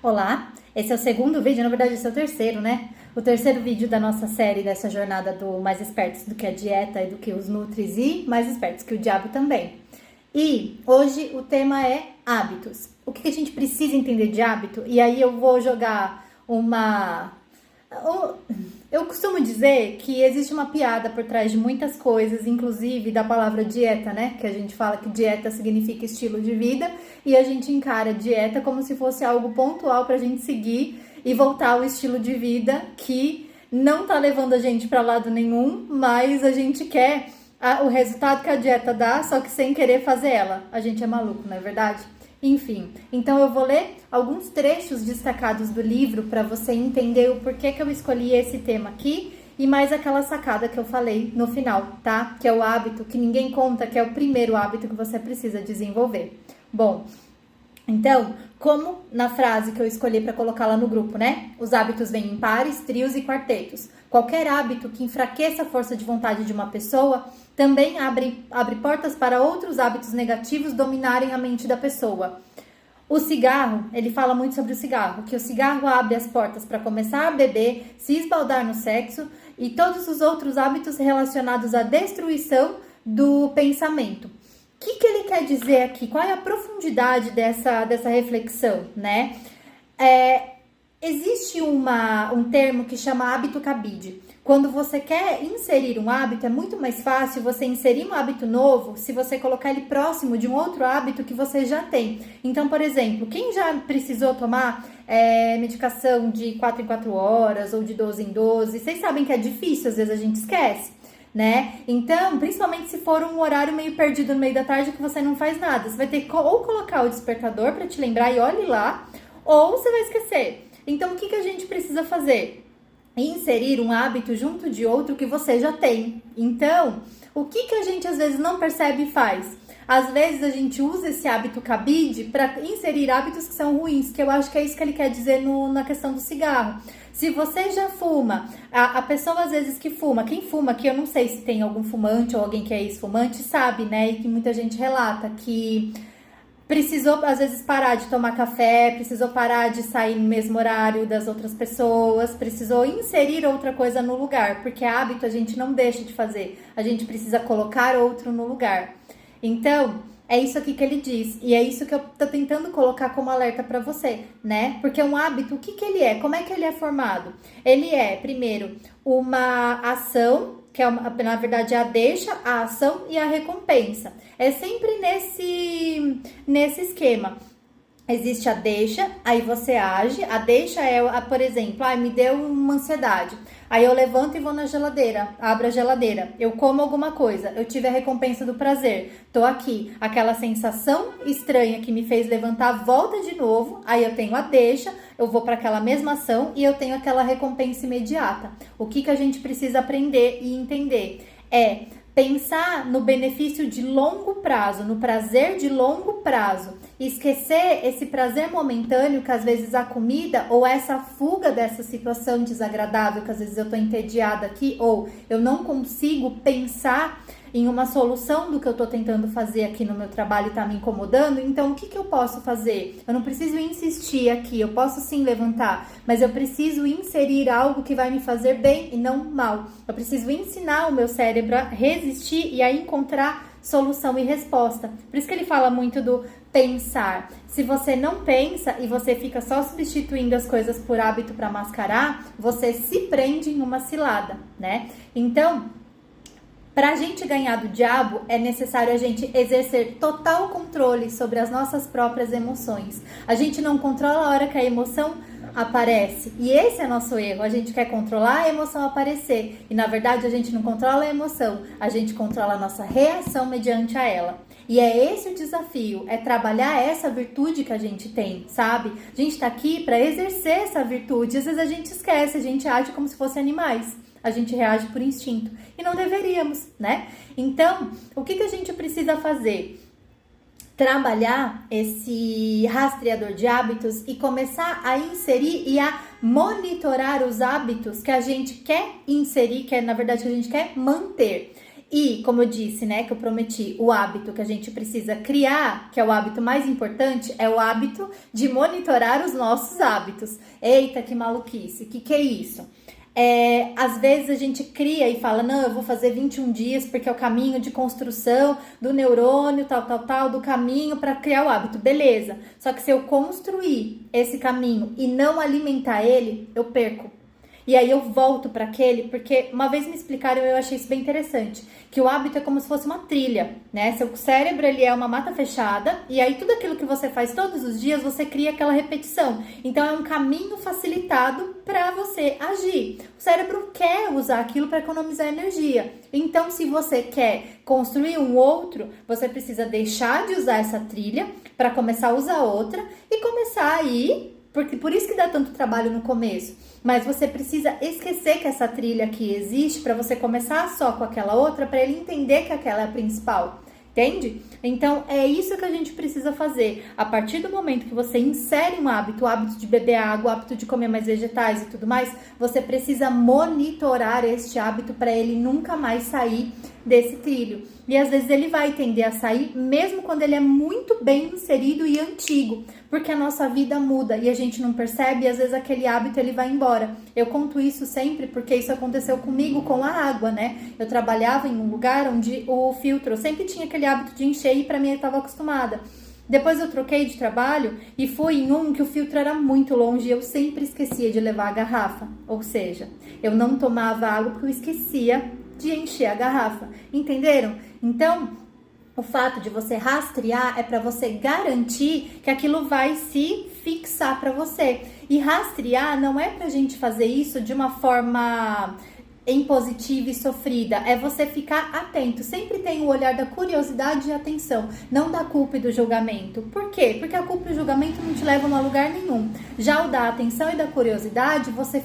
Olá, esse é o segundo vídeo, na verdade esse é o terceiro, né? O terceiro vídeo da nossa série, dessa jornada do Mais Espertos do que a Dieta e do que os Nutris e Mais Espertos que o Diabo também. E hoje o tema é hábitos. O que a gente precisa entender de hábito? E aí eu vou jogar uma... Eu costumo dizer que existe uma piada por trás de muitas coisas, inclusive da palavra dieta, né? Que a gente fala que dieta significa estilo de vida e a gente encara dieta como se fosse algo pontual pra gente seguir e voltar ao estilo de vida que não tá levando a gente pra lado nenhum, mas a gente quer o resultado que a dieta dá, só que sem querer fazer ela. A gente é maluco, não é verdade? Enfim, então eu vou ler alguns trechos destacados do livro para você entender o porquê que eu escolhi esse tema aqui e mais aquela sacada que eu falei no final, tá? Que é o hábito que ninguém conta, que é o primeiro hábito que você precisa desenvolver. Bom, então, como na frase que eu escolhi para colocar lá no grupo, né? Os hábitos vêm em pares, trios e quartetos. Qualquer hábito que enfraqueça a força de vontade de uma pessoa também abre portas para outros hábitos negativos dominarem a mente da pessoa. O cigarro, ele fala muito sobre o cigarro, que o cigarro abre as portas para começar a beber, se esbaldar no sexo e todos os outros hábitos relacionados à destruição do pensamento. O que ele quer dizer aqui? Qual é a profundidade dessa reflexão, né? Existe um termo que chama hábito cabide. Quando você quer inserir um hábito, é muito mais fácil você inserir um hábito novo se você colocar ele próximo de um outro hábito que você já tem. Então, por exemplo, quem já precisou tomar medicação de 4 em 4 horas ou de 12 em 12, vocês sabem que é difícil, às vezes a gente esquece, né? Então, principalmente se for um horário meio perdido no meio da tarde que você não faz nada, você vai ter que ou colocar o despertador para te lembrar e olhe lá, ou você vai esquecer. Então, o que a gente precisa fazer? Inserir um hábito junto de outro que você já tem. Então, o que a gente às vezes não percebe e faz? Às vezes a gente usa esse hábito cabide para inserir hábitos que são ruins, que eu acho que é isso que ele quer dizer na questão do cigarro. Se você já fuma, a pessoa às vezes que fuma, quem fuma, que eu não sei se tem algum fumante ou alguém que é ex-fumante, sabe, né? E que muita gente relata que precisou, às vezes, parar de tomar café, precisou parar de sair no mesmo horário das outras pessoas, precisou inserir outra coisa no lugar, porque hábito a gente não deixa de fazer, a gente precisa colocar outro no lugar. Então, é isso aqui que ele diz, e é isso que eu tô tentando colocar como alerta para você, né? Porque um hábito, o que ele é? Como é que ele é formado? Ele é, primeiro, uma ação, que é na verdade a deixa, a ação e a recompensa. É sempre nesse esquema. Existe a deixa, aí você age. A deixa é, por exemplo, me deu uma ansiedade. Aí eu levanto e vou na geladeira, abro a geladeira, eu como alguma coisa, eu tive a recompensa do prazer, tô aqui, aquela sensação estranha que me fez levantar, volta de novo, aí eu tenho a deixa, eu vou para aquela mesma ação e eu tenho aquela recompensa imediata. O que a gente precisa aprender e entender é pensar no benefício de longo prazo, no prazer de longo prazo. Esquecer esse prazer momentâneo que às vezes a comida ou essa fuga dessa situação desagradável que às vezes eu tô entediada aqui ou eu não consigo pensar em uma solução do que eu tô tentando fazer aqui no meu trabalho e tá me incomodando. Então, o que eu posso fazer? Eu não preciso insistir aqui, eu posso sim levantar, mas eu preciso inserir algo que vai me fazer bem e não mal. Eu preciso ensinar o meu cérebro a resistir e a encontrar solução e resposta. Por isso que ele fala muito do pensar. Se você não pensa e você fica só substituindo as coisas por hábito para mascarar, você se prende em uma cilada, né? Então, para a gente ganhar do diabo, é necessário a gente exercer total controle sobre as nossas próprias emoções. A gente não controla a hora que a emoção aparece. E esse é nosso erro. A gente quer controlar a emoção aparecer. E, na verdade, a gente não controla a emoção. A gente controla a nossa reação mediante a ela. E é esse o desafio, é trabalhar essa virtude que a gente tem, sabe? A gente tá aqui para exercer essa virtude. Às vezes a gente esquece, a gente age como se fossem animais. A gente reage por instinto. E não deveríamos, né? Então, o que a gente precisa fazer? Trabalhar esse rastreador de hábitos e começar a inserir e a monitorar os hábitos que a gente quer inserir, que é, na verdade, que a gente quer manter. E, como eu disse, né, que eu prometi, o hábito que a gente precisa criar, que é o hábito mais importante, é o hábito de monitorar os nossos hábitos. Eita, que maluquice, que é isso? Às vezes a gente cria e fala, não, eu vou fazer 21 dias porque é o caminho de construção do neurônio, tal, do caminho para criar o hábito. Beleza, só que se eu construir esse caminho e não alimentar ele, eu perco. E aí eu volto para aquele, porque uma vez me explicaram, eu achei isso bem interessante, que o hábito é como se fosse uma trilha, né? Seu cérebro, ele é uma mata fechada, e aí tudo aquilo que você faz todos os dias, você cria aquela repetição. Então é um caminho facilitado para você agir. O cérebro quer usar aquilo para economizar energia. Então, se você quer construir um outro, você precisa deixar de usar essa trilha para começar a usar outra e começar a ir, porque por isso que dá tanto trabalho no começo. Mas você precisa esquecer que essa trilha aqui existe para você começar só com aquela outra, para ele entender que aquela é a principal. Entende? Então, é isso que a gente precisa fazer. A partir do momento que você insere um hábito, o hábito de beber água, o hábito de comer mais vegetais e tudo mais, você precisa monitorar este hábito para ele nunca mais sair desse trilho. E às vezes ele vai tender a sair, mesmo quando ele é muito bem inserido e antigo, porque a nossa vida muda e a gente não percebe, e às vezes aquele hábito ele vai embora. Eu conto isso sempre porque isso aconteceu comigo com a água, né? Eu trabalhava em um lugar onde o filtro, eu sempre tinha aquele hábito de encher e para mim eu estava acostumada. Depois eu troquei de trabalho e fui em um que o filtro era muito longe e eu sempre esquecia de levar a garrafa. Ou seja, eu não tomava água porque eu esquecia de encher a garrafa. Entenderam? Então, o fato de você rastrear é para você garantir que aquilo vai se fixar para você. E rastrear não é pra gente fazer isso de uma forma impositiva e sofrida, é você ficar atento, sempre tem o olhar da curiosidade e atenção, não da culpa e do julgamento. Por quê? Porque a culpa e o julgamento não te levam a lugar nenhum. Já o da atenção e da curiosidade, você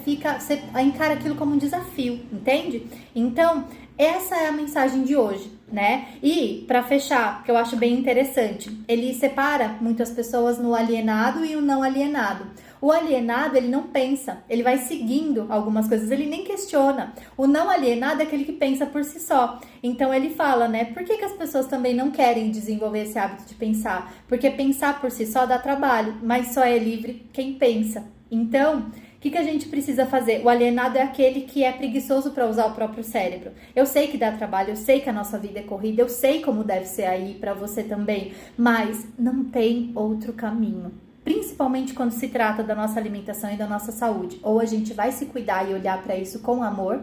encara aquilo como um desafio, entende? Então, essa é a mensagem de hoje, né? E, para fechar, que eu acho bem interessante, ele separa muitas pessoas no alienado e o não alienado. O alienado, ele não pensa, ele vai seguindo algumas coisas, ele nem questiona. O não alienado é aquele que pensa por si só. Então, ele fala, né, por que as pessoas também não querem desenvolver esse hábito de pensar? Porque pensar por si só dá trabalho, mas só é livre quem pensa. Então, o que a gente precisa fazer? O alienado é aquele que é preguiçoso para usar o próprio cérebro. Eu sei que dá trabalho, eu sei que a nossa vida é corrida, eu sei como deve ser aí para você também, mas não tem outro caminho. Principalmente quando se trata da nossa alimentação e da nossa saúde. Ou a gente vai se cuidar e olhar para isso com amor,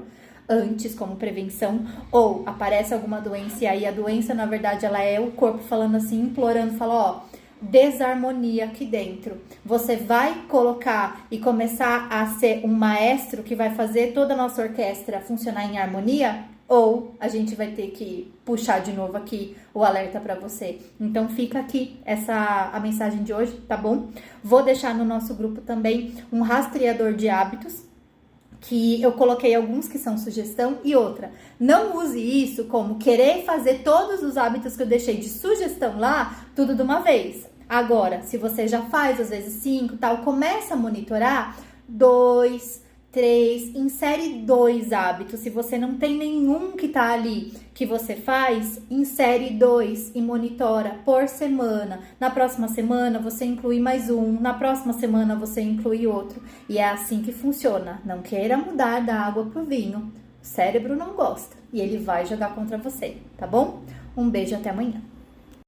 antes como prevenção, ou aparece alguma doença e aí a doença, na verdade, ela é o corpo falando assim, implorando, fala, ó, desarmonia aqui dentro. Você vai colocar e começar a ser um maestro que vai fazer toda a nossa orquestra funcionar em harmonia? Ou a gente vai ter que puxar de novo aqui o alerta para você. Então fica aqui a mensagem de hoje, tá bom? Vou deixar no nosso grupo também um rastreador de hábitos, que eu coloquei alguns que são sugestão e outra. Não use isso como querer fazer todos os hábitos que eu deixei de sugestão lá, tudo de uma vez. Agora, se você já faz, às vezes 5, tal, começa a monitorar 2, 3, insere 2 hábitos. Se você não tem nenhum que tá ali que você faz, insere 2 e monitora por semana. Na próxima semana você inclui mais um, na próxima semana você inclui outro. E é assim que funciona. Não queira mudar da água pro vinho. O cérebro não gosta e ele vai jogar contra você, tá bom? Um beijo, até amanhã.